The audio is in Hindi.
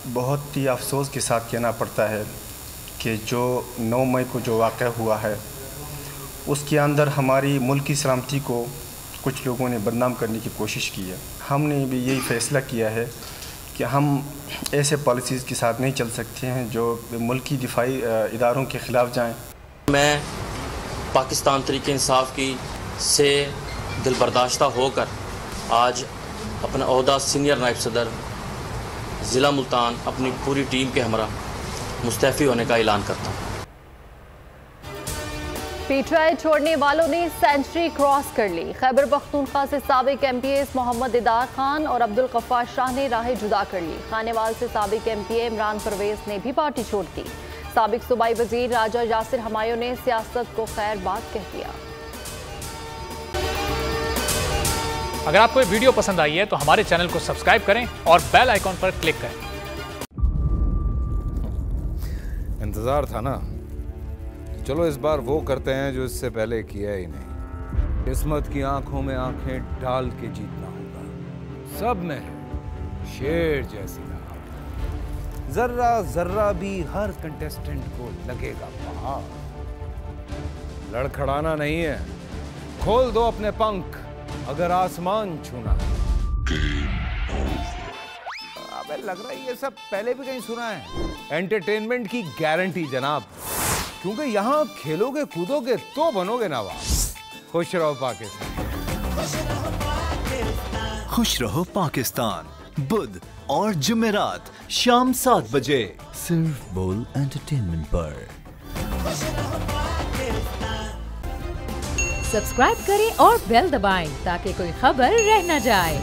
बहुत ही अफसोस के साथ कहना पड़ता है कि जो 9 मई को जो वाक़या हुआ है उसके अंदर हमारी मुल्क की सलामती को कुछ लोगों ने बदनाम करने की कोशिश की है। हमने भी यही फ़ैसला किया है कि हम ऐसे पॉलिसीज़ के साथ नहीं चल सकते हैं जो मुल्क की दिफाई इदारों के ख़िलाफ़ जाएं। मैं पाकिस्तान तहरीक इंसाफ की से दिलबर्दाश्ता होकर आज अपना ओहदा सीनियर नायब सदर ज़िला मुल्तान अपनी पूरी टीम के हमरा मुस्तफ़ी होने का ऐलान करता हूँ। पीटीआई छोड़ने वालों ने सेंचुरी क्रॉस कर ली। खैबर पख्तूनख्वा से साबिक एमपीए मोहम्मद दिदार खान और अब्दुल गफ्फार शाह ने राहें जुदा कर ली। खानेवाल से साबिक एमपीए इमरान परवेज ने भी पार्टी छोड़ दी। साबिक सूबाई वजीर राजा यासिर हमायूं ने सियासत को खैर बात कह दिया। अगर आपको ये वीडियो पसंद आई है तो हमारे चैनल को सब्सक्राइब करें और बेल आइकॉन पर क्लिक करें। इंतजार था ना, चलो इस बार वो करते हैं जो इससे पहले किया ही नहीं। किस्मत की आंखों में आंखें डाल के जीतना होगा। सब में शेर जैसी राह, जर्रा जर्रा भी हर कंटेस्टेंट को लगेगा पहाड़। लड़खड़ाना नहीं है, खोल दो अपने पंख अगर आसमान छूना है। अबे लग रहा है ये सब पहले भी कहीं सुना है। एंटरटेनमेंट की गारंटी जनाब, क्योंकि यहाँ खेलोगे कूदोगे तो बनोगे नवाब। खुश रहो पाकिस्तान। खुश रहो पाकिस्तान बुध और जुमेरात शाम 7 बजे सिर्फ बोल एंटरटेनमेंट पर। सब्सक्राइब करें और बेल दबाएं ताकि कोई खबर रह न जाए।